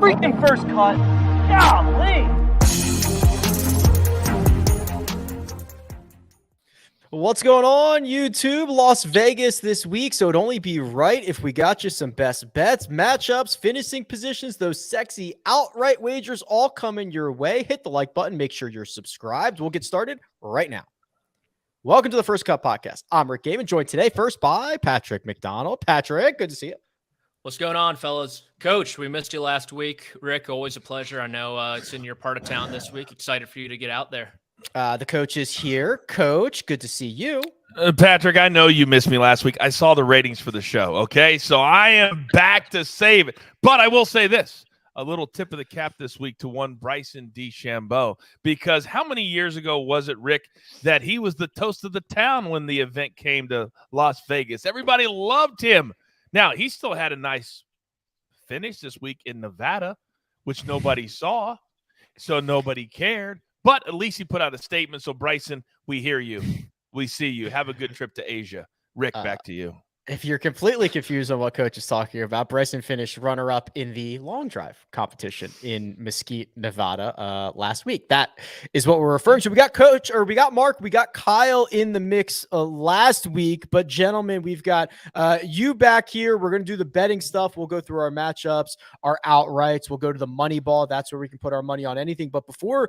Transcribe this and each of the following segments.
freaking first cut. Golly. What's going on, YouTube? Las Vegas this week, so it'd only be right if we got you some best bets, matchups, finishing positions, those sexy outright wagers all coming your way. Hit the like button. Make sure you're subscribed. We'll get started right now. Welcome to the First Cut Podcast. I'm Rick Gehman, joined today first by Patrick McDonald. Patrick, good to see you. What's going on, fellas? Coach, we missed you last week. Rick, always a pleasure. I know it's in your part of town this week. Excited for you to get out there. The coach is here. Coach, good to see you. Patrick, I know you missed me last week. I saw the ratings for the show, okay? So I am back to save it. But I will say this, a little tip of the cap this week to one Bryson DeChambeau, because how many years ago was it, Rick, that he was the toast of the town when the event came to Las Vegas? Everybody loved him. Now, he still had a nice finish this week in Nevada, which nobody saw, so nobody cared. But at least he put out a statement. So, Bryson, we hear you. We see you. Have a good trip to Asia. Rick, back to you. If you're completely confused on what Coach is talking about, Bryson finished runner-up in the long drive competition in Mesquite, Nevada last week. That is what we're referring to. We got Mark, we got Kyle in the mix last week. But, gentlemen, we've got you back here. We're going to do the betting stuff. We'll go through our matchups, our outrights. We'll go to the money ball. That's where we can put our money on anything. But before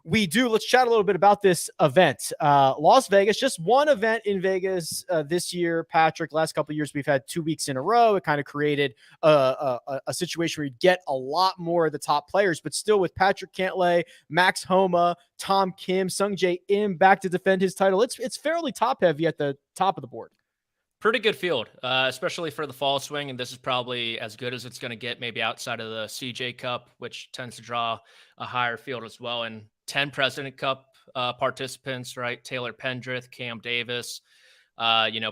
we do, let's chat a little bit about this event. Las Vegas, just one event in Vegas this year, Patrick. Last couple of years, we've had 2 weeks in a row. It kind of created a situation where you get a lot more of the top players, but still with Patrick Cantlay, Max Homa, Tom Kim, Sungjae Im back to defend his title. It's fairly top heavy at the top of the board. Pretty good field, especially for the fall swing, and this is probably as good as it's going to get, maybe outside of the CJ Cup, which tends to draw a higher field as well. And 10 President Cup participants, right? Taylor Pendrith, Cam Davis,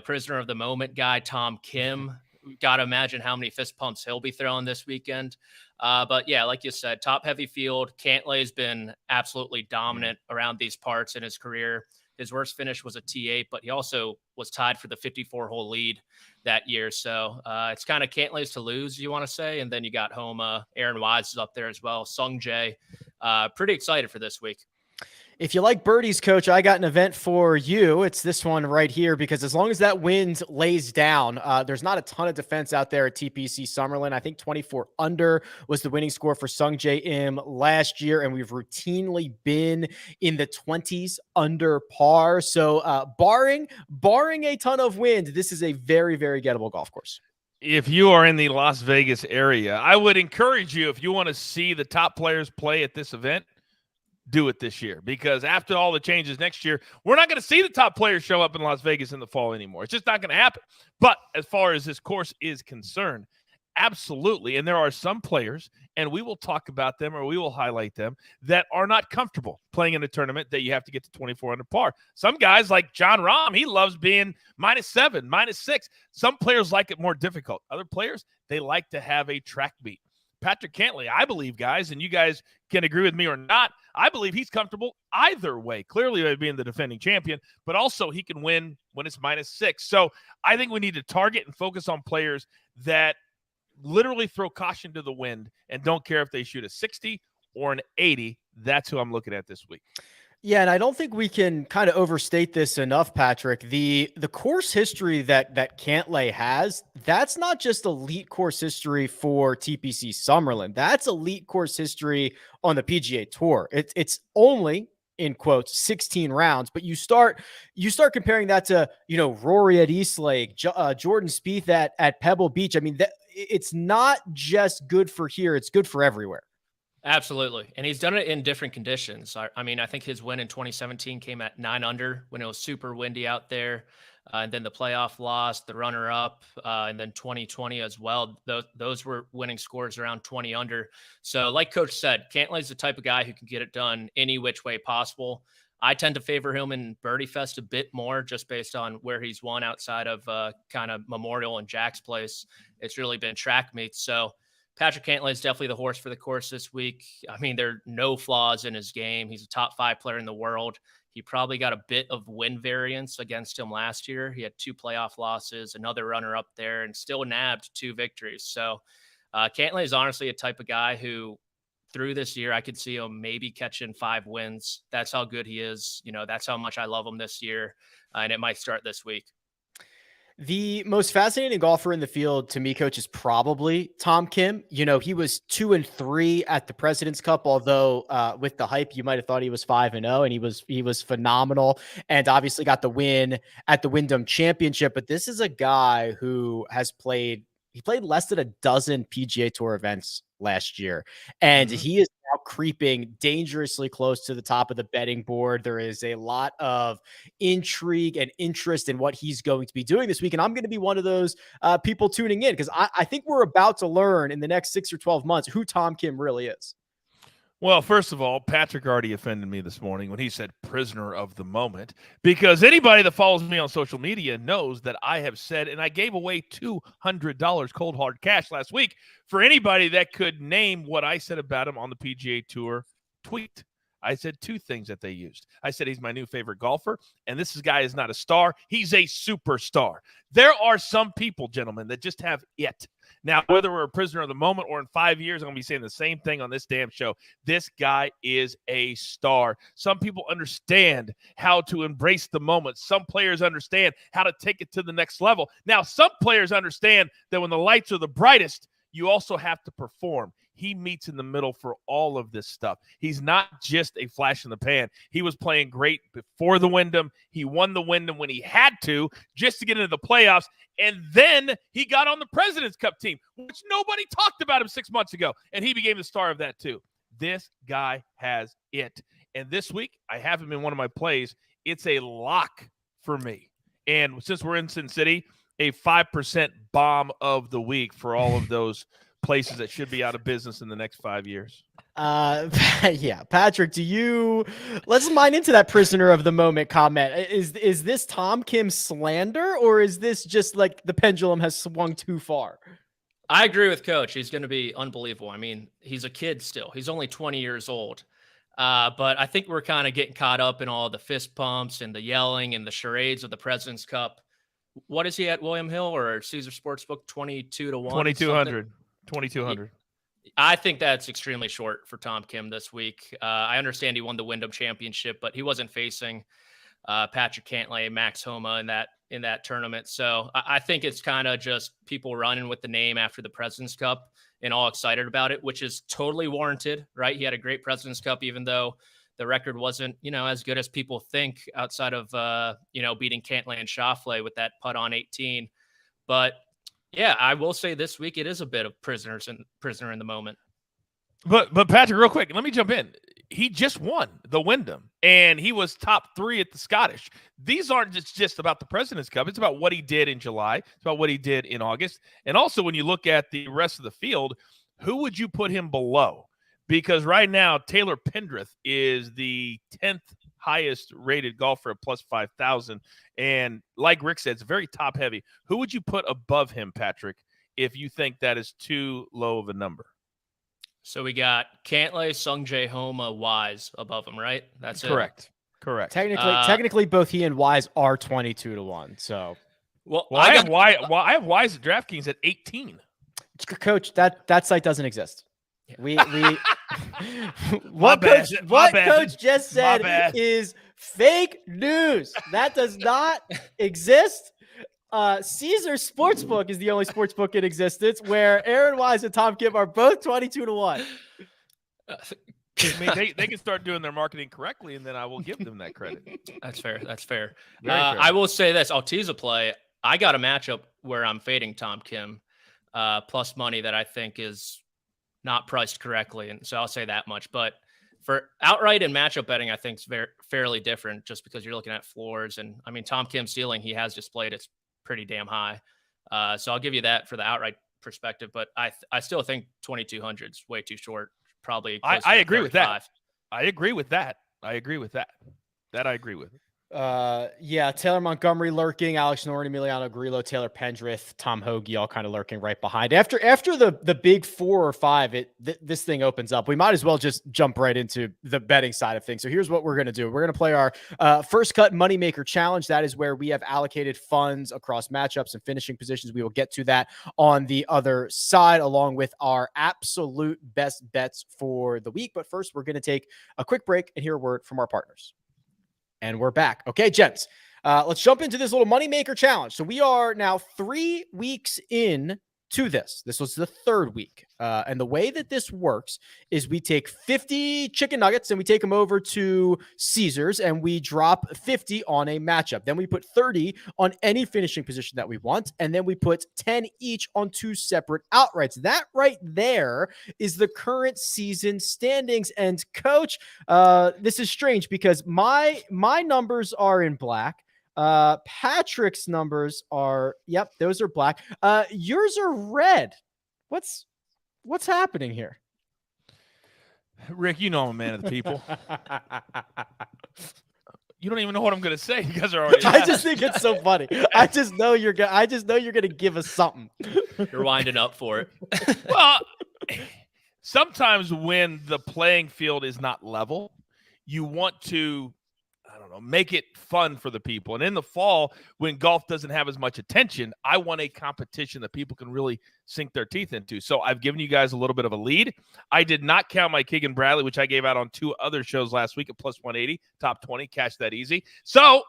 prisoner of the moment guy, Tom Kim. Got to imagine how many fist pumps he'll be throwing this weekend. But yeah, like you said, top heavy field. Cantlay's been absolutely dominant around these parts in his career. His worst finish was a T8, but he also was tied for the 54-hole lead that year. So it's kind of Cantlay's to lose, you want to say. And then you got Homa, Aaron Wise is up there as well, Sungjae. Pretty excited for this week. If you like birdies, Coach, I got an event for you. It's this one right here, because as long as that wind lays down, there's not a ton of defense out there at TPC Summerlin. I think 24 under was the winning score for Sungjae Im last year, and we've routinely been in the 20s under par. So barring a ton of wind, this is a very, very gettable golf course. If you are in the Las Vegas area, I would encourage you, if you want to see the top players play at this event, do it this year, because after all the changes next year, we're not going to see the top players show up in Las Vegas in the fall anymore. It's just not going to happen. But as far as this course is concerned, absolutely. And there are some players, and we will talk about them or we will highlight them, that are not comfortable playing in a tournament that you have to get to 24 under par. Some guys like John Rahm, he loves being -7, -6. Some players like it more difficult. Other players, they like to have a track meet. Patrick Cantlay, I believe, guys, and you guys can agree with me or not, I believe he's comfortable either way. Clearly by being the defending champion, but also he can win when it's -6. So I think we need to target and focus on players that literally throw caution to the wind and don't care if they shoot a 60 or an 80. That's who I'm looking at this week. Yeah, and I don't think we can kind of overstate this enough, Patrick. The course history that Cantlay has, that's not just elite course history for TPC Summerlin. That's elite course history on the PGA Tour. It's only, in quotes, 16 rounds, but you start comparing that to, Rory at Eastlake, Jordan Spieth at Pebble Beach. I mean, it's not just good for here; it's good for everywhere. Absolutely. And he's done it in different conditions. I mean, I think his win in 2017 came at 9 under when it was super windy out there. And then the playoff loss, the runner up, and then 2020 as well. Those were winning scores around 20 under. So like Coach said, Cantlay's the type of guy who can get it done any which way possible. I tend to favor him in Birdie Fest a bit more just based on where he's won outside of kind of Memorial and Jack's Place. It's really been track meets. So Patrick Cantlay is definitely the horse for the course this week. I mean, there are no flaws in his game. He's a top 5 player in the world. He probably got a bit of win variance against him last year. He had 2 playoff losses, another runner up there, and still nabbed 2 victories. So Cantlay is honestly a type of guy who through this year, I could see him maybe catching 5 wins. That's how good he is. That's how much I love him this year. And it might start this week. The most fascinating golfer in the field to me, Coach, is probably Tom Kim. He was 2-3 at the President's Cup, although with the hype, you might have thought he was 5-0, and he was phenomenal, and obviously got the win at the Wyndham Championship. But this is a guy who has played less than a dozen PGA Tour events last year, and he is now creeping dangerously close to the top of the betting board. There is a lot of intrigue and interest in what he's going to be doing this week, and I'm going to be one of those people tuning in, because I think we're about to learn in the next 6 or 12 months who Tom Kim really is. Well, first of all, Patrick already offended me this morning when he said prisoner of the moment, because anybody that follows me on social media knows that I have said, and I gave away $200 cold hard cash last week for anybody that could name what I said about him on the PGA Tour tweet. I said 2 things that they used. I said he's my new favorite golfer, and this guy is not a star. He's a superstar. There are some people, gentlemen, that just have it. Now, whether we're a prisoner of the moment or in 5 years, I'm going to be saying the same thing on this damn show. This guy is a star. Some people understand how to embrace the moment. Some players understand how to take it to the next level. Now, some players understand that when the lights are the brightest, you also have to perform. He meets in the middle for all of this stuff. He's not just a flash in the pan. He was playing great before the Wyndham. He won the Wyndham when he had to, just to get into the playoffs. And then he got on the President's Cup team, which nobody talked about him 6 months ago. And he became the star of that too. This guy has it. And this week, I have him in one of my plays. It's a lock for me. And since we're in Sin City, a 5% bomb of the week for all of those places that should be out of business in the next 5 years. Yeah, Patrick, let's mine into that prisoner of the moment comment. Is this Tom Kim slander, or is this just like the pendulum has swung too far? I agree with Coach. He's going to be unbelievable. I mean, he's a kid still. He's only 20 years old. But I think we're kind of getting caught up in all the fist pumps and the yelling and the charades of the President's Cup. What is he at, William Hill or Caesar Sportsbook? 22 to 1? 2,200. 2,200. I think that's extremely short for Tom Kim this week. I understand he won the Wyndham Championship, but he wasn't facing Patrick Cantlay, Max Homa in that tournament. So I think it's kind of just people running with the name after the President's Cup and all excited about it, which is totally warranted, right? He had a great President's Cup, even though the record wasn't, as good as people think outside of, beating Cantlay and Schauffele with that putt on 18. But yeah, I will say this week it is a bit of prisoner in the moment. But Patrick, real quick, let me jump in. He just won the Wyndham, and he was top 3 at the Scottish. These aren't just about the President's Cup. It's about what he did in July. It's about what he did in August. And also, when you look at the rest of the field, who would you put him below? Because right now, Taylor Pendrith is the 10th highest rated golfer at plus 5,000. And like Rick said, it's very top heavy. Who would you put above him, Patrick, if you think that is too low of a number? So we got Cantlay, Sungjae, Homa, Wise above him, right? That's correct. Correct. Technically, both he and Wise are 22 to 1. So, I have Wise at DraftKings at 18. Coach, that site doesn't exist. We what Coach just said is fake news. That does not exist. Caesar Sportsbook is the only sportsbook in existence where Aaron Wise and Tom Kim are both 22 to 1. I mean, they can start doing their marketing correctly, and then I will give them that credit. That's fair. Very fair. I will say this. I'll tease a play. I got a matchup where I'm fading Tom Kim plus money that I think is not priced correctly. And so I'll say that much. But for outright and matchup betting, I think it's fairly different just because you're looking at floors. And I mean, Tom Kim's ceiling, he has displayed, it's pretty damn high. So I'll give you that for the outright perspective. But I still think 2,200 is way too short. Probably. I agree with that. I agree with that. That I agree with. Yeah, Taylor Montgomery lurking, Alex Noren, Emiliano Grillo, Taylor Pendrith, Tom Hoagie, all kind of lurking right behind. After the big 4 or 5, this thing opens up. We might as well just jump right into the betting side of things. So here's what we're gonna do. We're gonna play our first cut moneymaker challenge. That is where we have allocated funds across matchups and finishing positions. We will get to that on the other side, along with our absolute best bets for the week. But first, we're gonna take a quick break and hear a word from our partners. And we're back. Okay, gents, let's jump into this little moneymaker challenge. So we are now 3 weeks in to this. This was the 3rd week. And the way that this works is we take 50 chicken nuggets and we take them over to Caesars and we drop 50 on a matchup. Then we put 30 on any finishing position that we want. And then we put 10 each on 2 separate outrights. That right there is the current season standings. And coach, this is strange because my numbers are in black. Patrick's numbers are, yep, those are black. Yours are red. What's happening here? Rick, you know I'm a man of the people. You don't even know what I'm going to say. You guys are already. I just think it's so funny. I just know you're going to give us something. You're winding up for it. Well, sometimes when the playing field is not level, you want to, I don't know, make it fun for the people. And in the fall, when golf doesn't have as much attention, I want a competition that people can really sink their teeth into. So I've given you guys a little bit of a lead. I did not count my Keegan Bradley, which I gave out on 2 other shows last week at plus 180, top 20, catch that easy. So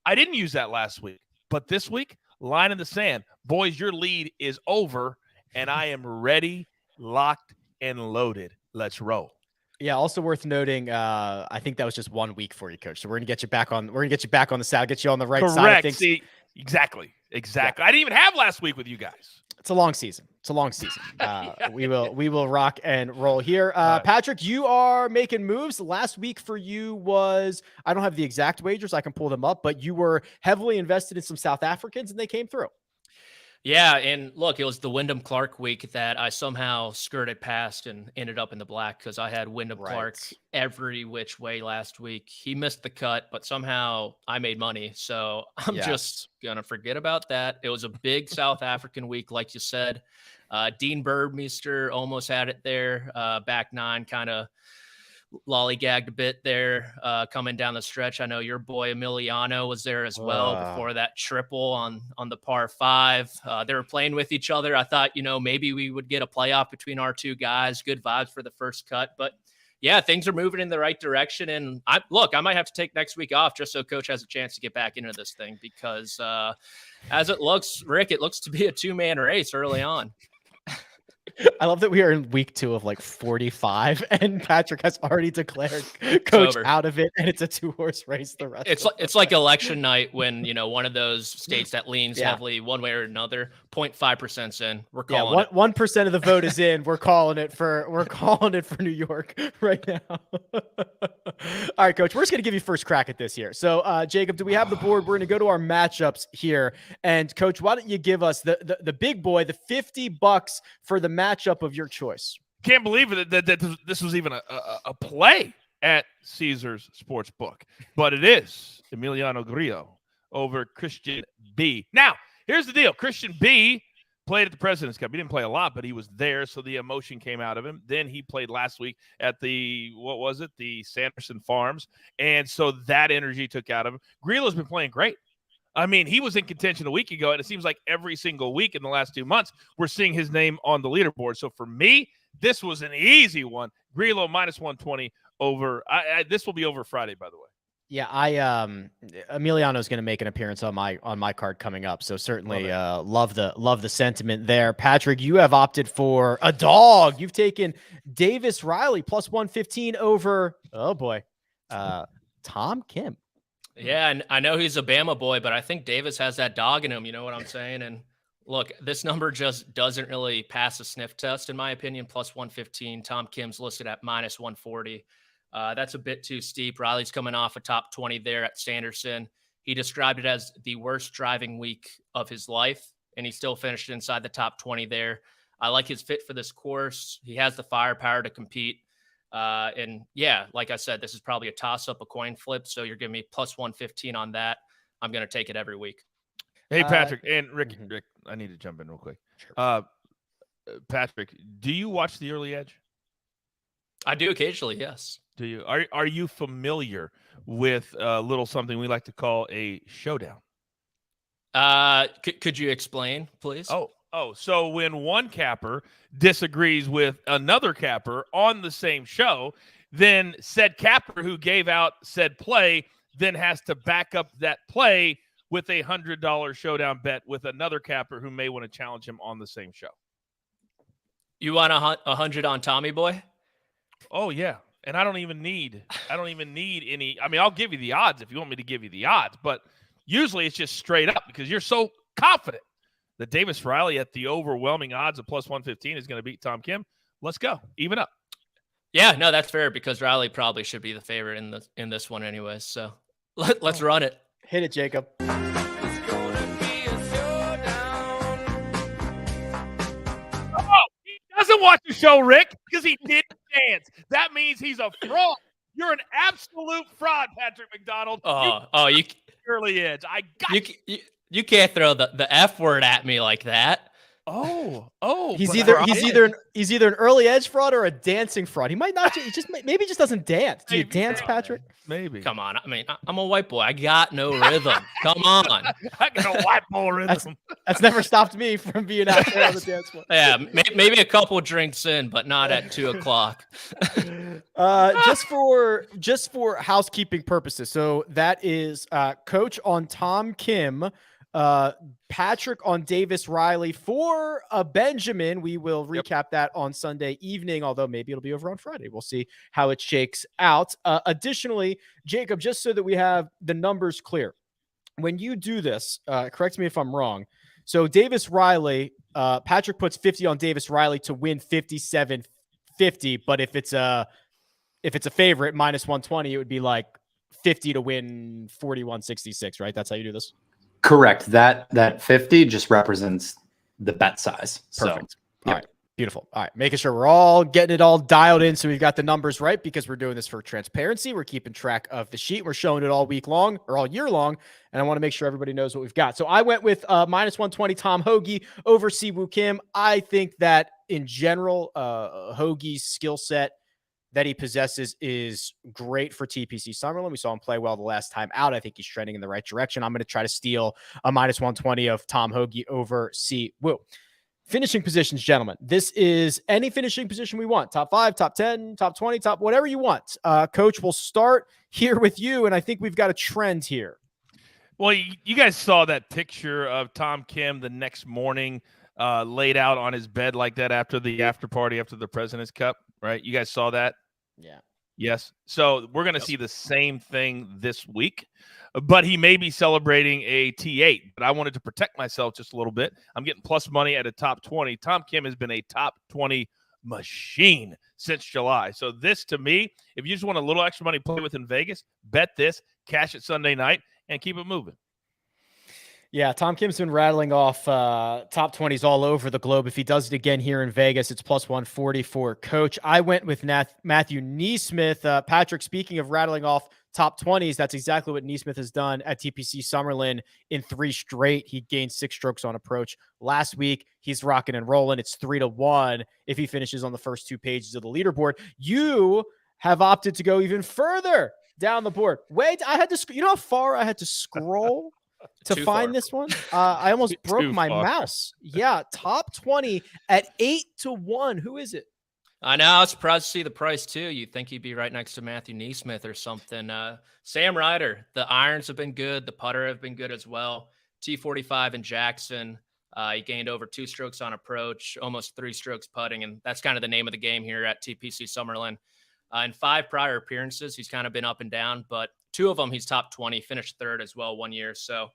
I didn't use that last week. But this week, line in the sand. Boys, your lead is over, and I am ready, locked, and loaded. Let's roll. Yeah. Also worth noting, I think that was just 1 week for you, coach. So we're gonna get you back on. We're gonna get you back on the saddle, get you on the right Correct. side of things. See, exactly. Yeah. I didn't even have last week with you guys. It's a long season. We will rock and roll here. Right. Patrick, you are making moves. Last week for you was, I don't have the exact wagers. I can pull them up, but you were heavily invested in some South Africans and they came through. Yeah, and look, it was the Wyndham Clark week that I somehow skirted past and ended up in the black because I had Wyndham Clark every which way last week. He missed the cut, but somehow I made money. So I'm just going to forget about that. It was a big South African week, like you said. Dean Birdmeister almost had it there. Back 9 kind of lollygagged a bit there coming down the stretch. I know your boy Emiliano was there as well before that triple on the par 5. They were playing with each other. I thought, maybe we would get a playoff between our 2 guys. Good vibes for the first cut. But yeah, things are moving in the right direction. And I might have to take next week off just so coach has a chance to get back into this thing because as it looks, Rick, it looks to be a 2-man race early on. I love that we are in week 2 of like 45 and Patrick has already declared coach out of it. And it's a 2-horse race. The rest it's like election night when, one of those states that leans heavily one way or another, 0.5% in. We're calling it. 1% of the vote is in. We're calling it for New York right now. All right, coach, we're just going to give you first crack at this here. So Jacob, do we have the board? We're going to go to our matchups here. And coach, why don't you give us the big boy, the $50 for the matchup of your choice? Can't believe it that this was even a play at Caesars Sportsbook, but it is Emiliano Grillo over Christian B. Now, here's the deal. Christian B played at the President's Cup. He didn't play a lot, but he was there, so the emotion came out of him. Then he played last week at the Sanderson Farms, and so that energy took out of him. Grillo's been playing great. I mean, he was in contention a week ago, and it seems like every single week in the last 2 months, we're seeing his name on the leaderboard. So for me, this was an easy one. Grillo minus 120 over. This will be over Friday, by the way. Yeah, Emiliano is going to make an appearance on my card coming up. So certainly love the sentiment there. Patrick, you have opted for a dog. You've taken Davis Riley plus 115 over, oh boy, Tom Kim. Yeah, and I know he's a Bama boy, but I think Davis has that dog in him. You know what I'm saying? And look, this number just doesn't really pass a sniff test, in my opinion. Plus 115. Tom Kim's listed at minus 140. That's a bit too steep. Riley's coming off a top 20 there at Sanderson. He described it as the worst driving week of his life, and he still finished inside the top 20 there. I like his fit for this course. He has the firepower to compete. And yeah, like I said, this is probably a toss up, a coin flip. So you're giving me plus 115 on that. I'm going to take it every week. Hey, Patrick and Rick, mhm. Rick, I need to jump in real quick. Sure. Patrick, do you watch the early edge? I do occasionally, yes. Do you? Are you familiar with a little something we like to call a showdown? Could you explain, please? So when one capper disagrees with another capper on the same show, then said capper who gave out said play then has to back up that play with a $100 showdown bet with another capper who may want to challenge him on the same show. You want 100 on Tommy Boy? Oh yeah, and I don't even need any. I mean, I'll give you the odds if you want me to give you the odds, but usually it's just straight up because you're so confident that Davis Riley at the overwhelming odds of plus 115 is going to beat Tom Kim. Let's go, even up. Yeah, no, that's fair because Riley probably should be the favorite in this one anyways. So let's run it. Hit it, Jacob. Doesn't watch the show, Rick, because he didn't dance. That means he's a fraud. You're an absolute fraud, Patrick McDonald. You early edge. I got you can't throw the F word at me like that. He's either an early edge fraud or a dancing fraud. He might not. He maybe just doesn't dance. Do you dance, Patrick? Maybe. Come on. I mean, I'm a white boy. I got no rhythm. Come on. I got a white boy rhythm. That's never stopped me from being out there on the dance floor. Yeah, maybe a couple drinks in, but not at 2:00. Just for housekeeping purposes. So that is Coach on Tom Kim. Patrick on Davis Riley for Benjamin. We will recap that on Sunday evening, although maybe it'll be over on Friday. We'll see how it shakes out. Additionally, Jacob, just so that we have the numbers clear, when you do this, correct me if I'm wrong. So Davis Riley, Patrick puts 50 on Davis Riley to win 57.50, but if it's a favorite minus 120, it would be like 50 to win 41.66, right? That's how you do this. Correct. That 50 just represents the bet size. Perfect. So, all right. Beautiful. All right. Making sure we're all getting it all dialed in so we've got the numbers right because we're doing this for transparency. We're keeping track of the sheet. We're showing it all week long or all year long. And I want to make sure everybody knows what we've got. So I went with minus 120 Tom Hoge over Siwoo Kim. I think that in general, Hoagie's skill set that he possesses is great for TPC Summerlin. We saw him play well the last time out. I think he's trending in the right direction. I'm going to try to steal a minus 120 of Tom Hoge over Siwoo. Finishing positions, gentlemen. This is any finishing position we want. Top 5, top 10, top 20, top whatever you want. Coach, we'll start here with you, and I think we've got a trend here. Well, you guys saw that picture of Tom Kim the next morning laid out on his bed like that after the after party, after the President's Cup, right? You guys saw that? Yeah. Yes. So we're going to see the same thing this week, but he may be celebrating a T8, but I wanted to protect myself just a little bit. I'm getting plus money at a top 20. Tom Kim has been a top 20 machine since July. So this, to me, if you just want a little extra money to play with in Vegas, bet this, cash it Sunday night, and keep it moving. Yeah, Tom Kim's been rattling off top 20s all over the globe. If he does it again here in Vegas, it's plus 140 for Coach. I went with Matthew NeSmith. Patrick, speaking of rattling off top 20s, that's exactly what NeSmith has done at TPC Summerlin in 3 straight. He gained 6 strokes on approach last week. He's rocking and rolling. It's 3-1 if he finishes on the first 2 pages of the leaderboard. You have opted to go even further down the board. Wait, I had to, you know how far I had to scroll to find this one? I almost broke my mouse. Yeah, top 20 at 8-1. Who is it? I know. I was surprised to see the price too. You'd think he'd be right next to Matthew NeSmith or something. Sam Ryder. The irons have been good. The putter have been good as well. T45 in Jackson. He gained over 2 strokes on approach, almost 3 strokes putting, and that's kind of the name of the game here at TPC Summerlin. In 5 prior appearances, he's kind of been up and down, but 2 of them he's top 20, finished 3rd as well 1 year. So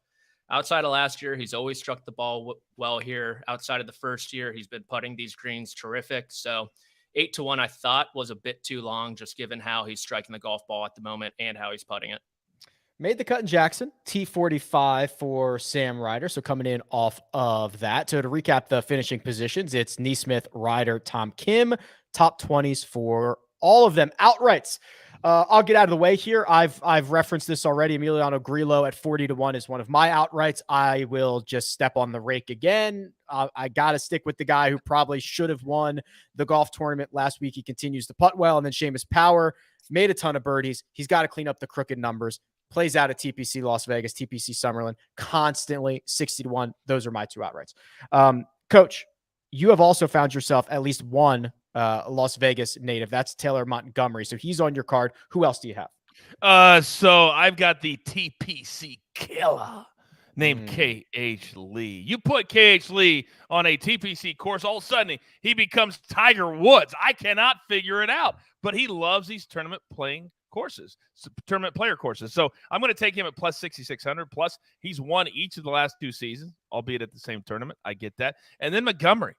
outside of last year, he's always struck the ball well here. Outside of the first year, he's been putting these greens terrific. So 8-1, I thought was a bit too long, just given how he's striking the golf ball at the moment and how he's putting it. Made the cut in Jackson, T45 for Sam Ryder. So coming in off of that. So to recap the finishing positions, it's NeSmith, Ryder, Tom Kim, top 20s for all of them outrights. I'll get out of the way here. I've referenced this already. Emiliano Grillo at 40-1 is one of my outrights. I will just step on the rake again. I got to stick with the guy who probably should have won the golf tournament last week. He continues to putt well. And then Seamus Power made a ton of birdies. He's got to clean up the crooked numbers. Plays out at TPC Las Vegas, TPC Summerlin, constantly 60-1. Those are my two outrights. Coach, you have also found yourself at least one Las Vegas native. That's Taylor Montgomery. So he's on your card. Who else do you have? So I've got the TPC killer named K.H. Lee. You put K.H. Lee on a TPC course, all of a sudden he becomes Tiger Woods. I cannot figure it out, but he loves these tournament player courses. So I'm going to take him at plus 6,600. Plus, he's won each of the last 2 seasons, albeit at the same tournament. I get that. And then Montgomery.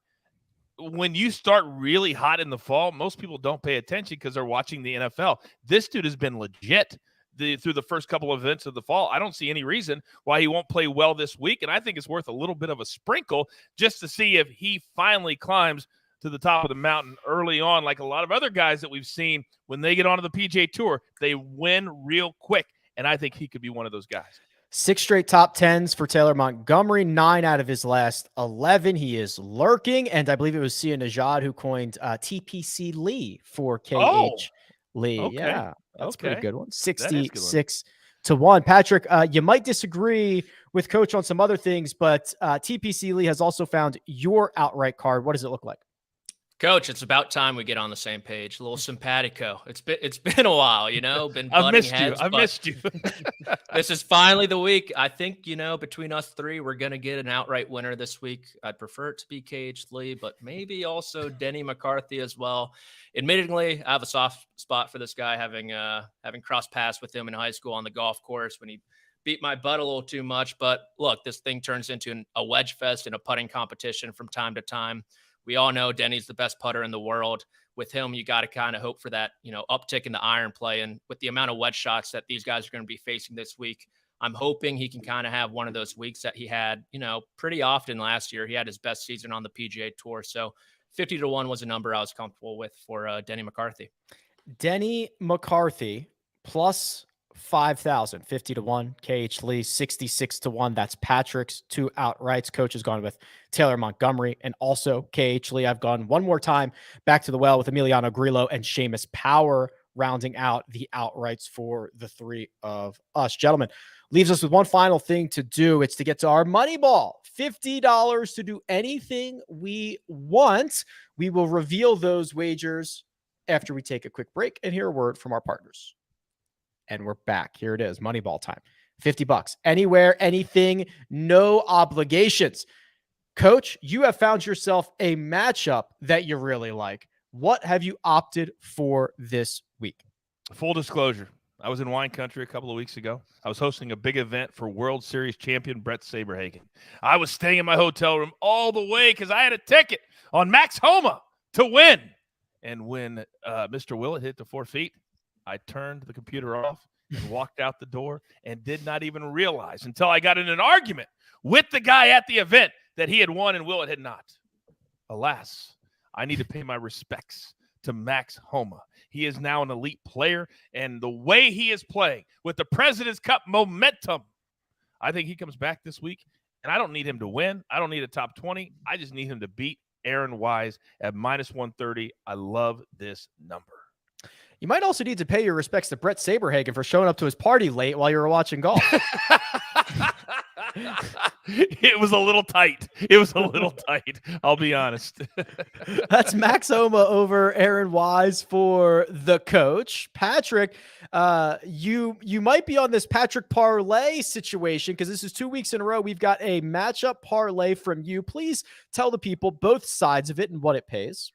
When you start really hot in the fall, most people don't pay attention because they're watching the NFL. This dude has been legit through the first couple of events of the fall. I don't see any reason why he won't play well this week, and I think it's worth a little bit of a sprinkle just to see if he finally climbs to the top of the mountain early on, like a lot of other guys that we've seen when they get onto the PGA Tour. They win real quick, and I think he could be one of those guys. 6 straight top 10s for Taylor Montgomery, 9 out of his last 11. He is lurking, and I believe it was Sia Najad who coined TPC Lee for KH Lee. Okay. Yeah, that's a pretty good one. 66-1. Patrick, you might disagree with Coach on some other things, but TPC Lee has also found your outright card. What does it look like? Coach, it's about time we get on the same page. A little simpatico. It's been a while, been I've butting heads. I've missed you. This is finally the week. I think, between us three, we're going to get an outright winner this week. I'd prefer it to be KH Lee, but maybe also Denny McCarthy as well. Admittedly, I have a soft spot for this guy, having crossed paths with him in high school on the golf course when he beat my butt a little too much. But look, this thing turns into a wedge fest and a putting competition from time to time. We all know Denny's the best putter in the world. With him, you got to kind of hope for that, uptick in the iron play. And with the amount of wedge shots that these guys are going to be facing this week, I'm hoping he can kind of have one of those weeks that he had, pretty often last year. He had his best season on the PGA Tour. So 50-1 was a number I was comfortable with for Denny McCarthy. Denny McCarthy plus 5,000, 50-1. KH Lee 66-1. That's Patrick's 2 outrights. Coach has gone with Taylor Montgomery and also KH Lee. I've gone one more time back to the well with Emiliano Grillo and Seamus Power rounding out the outrights for the 3 of us. Gentlemen, leaves us with one final thing to do. It's to get to our money ball. $50 to do anything we want. We will reveal those wagers after we take a quick break and hear a word from our partners. And we're back. Here it is. Moneyball time. $50. Anywhere, anything, no obligations. Coach, you have found yourself a matchup that you really like. What have you opted for this week? Full disclosure, I was in wine country a couple of weeks ago. I was hosting a big event for World Series champion Brett Saberhagen. I was staying in my hotel room all the way because I had a ticket on Max Homa to win. And when Mr. Willett hit the 4 feet, I turned the computer off and walked out the door and did not even realize until I got in an argument with the guy at the event that he had won and Willett had not. Alas, I need to pay my respects to Max Homa. He is now an elite player, and the way he is playing with the President's Cup momentum, I think he comes back this week, and I don't need him to win. I don't need a top 20. I just need him to beat Aaron Wise at minus 130. I love this number. You might also need to pay your respects to Brett Saberhagen for showing up to his party late while you were watching golf. It was a little tight. I'll be honest. That's Max Homa over Aaron Wise for the coach. Patrick, you might be on this Patrick parlay situation because this is 2 weeks in a row. We've got a matchup parlay from you. Please tell the people both sides of it and what it pays.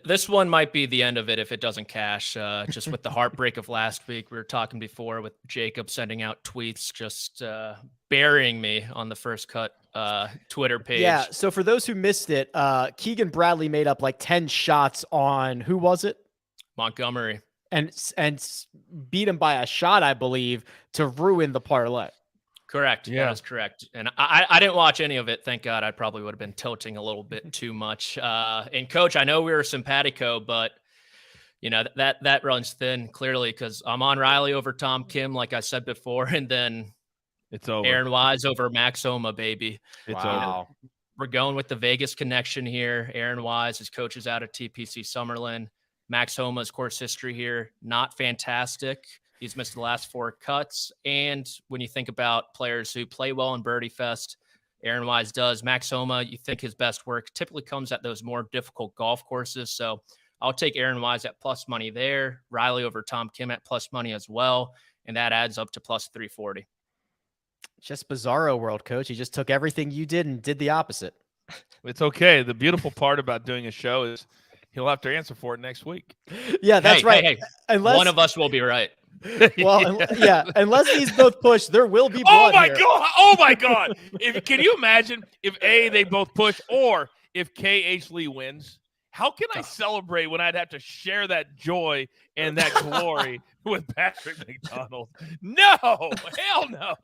This one might be the end of it if it doesn't cash. Just with the heartbreak of last week, we were talking before with Jacob sending out tweets, just burying me on the First Cut Twitter page. Yeah. So for those who missed it, Keegan Bradley made up like 10 shots on who was it? Montgomery, and beat him by a shot, I believe, to ruin the parlay. Correct. Yeah, that is correct. And I didn't watch any of it. Thank God. I probably would have been tilting a little bit too much. And Coach, I know we were simpatico, but that runs thin clearly because I'm on Riley over Tom Kim, like I said before, and then It's over. Aaron Wise over Max Homa, baby. It's over. We're going with the Vegas connection here. Aaron Wise, his coach is out of TPC Summerlin. Max Homa's course history here, not fantastic. He's missed the last 4 cuts. And when you think about players who play well in Birdie Fest, Aaron Wise does. Max Homa, you think his best work typically comes at those more difficult golf courses. So I'll take Aaron Wise at plus money there. Riley over Tom Kim at plus money as well. And that adds up to plus 340. Just bizarro world, coach. He just took everything you did and did the opposite. It's okay. The beautiful part about doing a show is he'll have to answer for it next week. Yeah, that's right. Hey, unless, one of us will be right. Well, yeah, unless these both push, there will be blood here. God! Oh my God! Can you imagine if they both push, or if KH Lee wins? How can I celebrate when I'd have to share that joy and that glory with Patrick McDonald? No, hell no.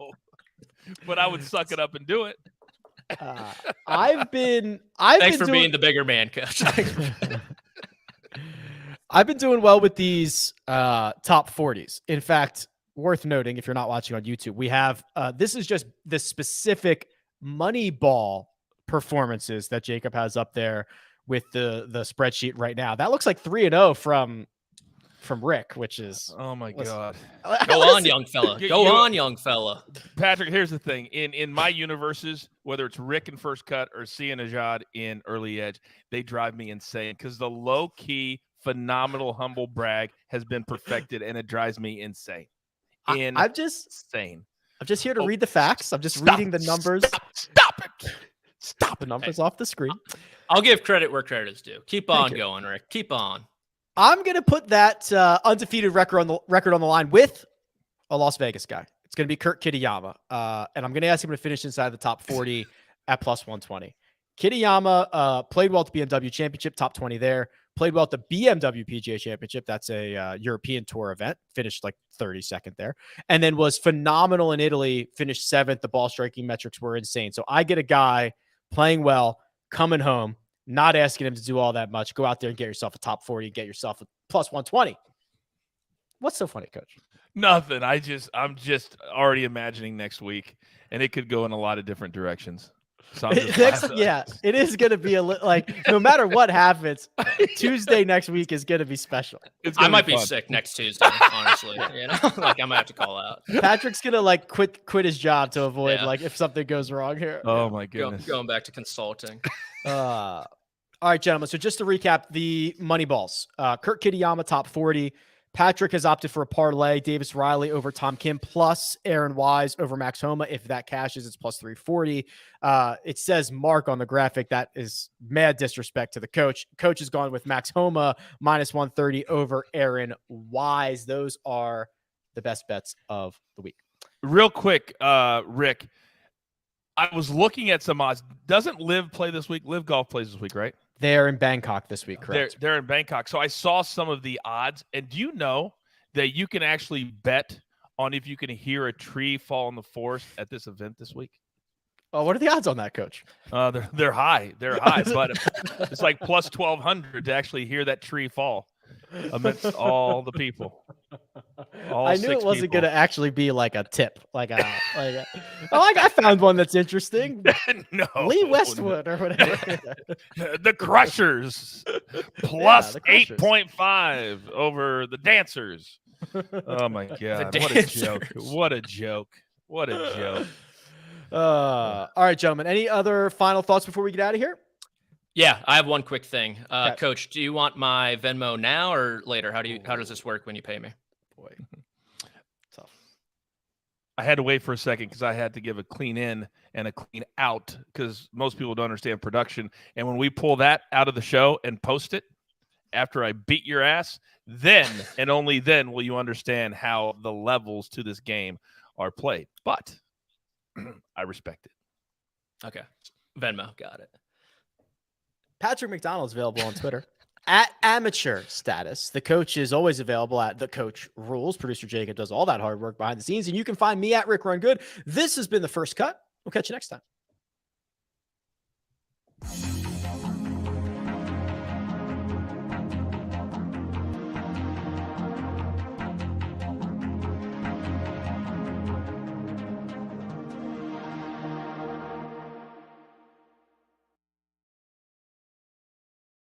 But I would suck it up and do it. Thanks for being the bigger man, coach. I've been doing well with these top 40s. In fact, worth noting, if you're not watching on YouTube, we have this is just the specific Moneyball performances that Jacob has up there with the spreadsheet right now. That looks like 3-0 from Rick, which is oh my God. Go on, young fella. Go on, young fella. Patrick, here's the thing. In my universes, whether it's Rick in first cut or Sia Najad in early edge, they drive me insane because the low-key, phenomenal humble brag has been perfected, and it drives me insane. I'm just here to read the facts. I'm just reading the numbers. Stop it. Stop the numbers off the screen. I'll give credit where credit is due. Keep on going, Rick. Keep on. I'm going to put that undefeated record on the line with a Las Vegas guy. It's going to be Kurt Kitayama. And I'm going to ask him to finish inside the top 40 at plus 120. Kitayama played well at the BMW Championship, top 20 there. Played well at the BMW PGA Championship. That's a European Tour event. Finished like 32nd there. And then was phenomenal in Italy. Finished 7th. The ball striking metrics were insane. So I get a guy playing well, coming home, not asking him to do all that much. Go out there and get yourself a top 40, get yourself a plus 120. What's so funny, Coach? Nothing. I'm just already imagining next week, and it could go in a lot of different directions. So it is going to be like no matter what happens, Tuesday next week is going to be special. I might be sick next Tuesday, honestly. Like I might have to call out. Patrick's going to quit his job to avoid if something goes wrong here. Oh my goodness. Going back to consulting. All right, gentlemen. So just to recap the money balls, Kurt Kitayama top 40. Patrick has opted for a parlay. Davis Riley over Tom Kim plus Aaron Wise over Max Homa. If that cashes, it's plus 340. It says Mark on the graphic. That is mad disrespect to the coach. Coach has gone with Max Homa minus 130 over Aaron Wise. Those are the best bets of the week. Real quick, Rick, I was looking at some odds. Doesn't Liv play this week? Liv Golf plays this week, right? They're in Bangkok this week, correct? They're in Bangkok. So I saw some of the odds. And do you know that you can actually bet on if you can hear a tree fall in the forest at this event this week? Oh, what are the odds on that, Coach? They're high. They're high, but it's like plus 1,200 to actually hear that tree fall amidst all the people. I knew it wasn't going to actually be like a tip, I found one that's interesting. No, Lee Westwood or whatever. The Crushers plus 8.5 over the Dancers. Oh my God! What a joke! What a joke! What a joke! All right, gentlemen. Any other final thoughts before we get out of here? Yeah, I have one quick thing. Coach, do you want my Venmo now or later? How does this work when you pay me? Boy, tough. I had to wait for a second because I had to give a clean in and a clean out because most people don't understand production. And when we pull that out of the show and post it after I beat your ass, then and only then will you understand how the levels to this game are played. But I respect it. Okay. Venmo. Got it. Patrick McDonald is available on Twitter at amateur status. The coach is always available at The Coach Rules. Producer Jacob does all that hard work behind the scenes. And you can find me at Rick Run Good. This has been The First Cut. We'll catch you next time.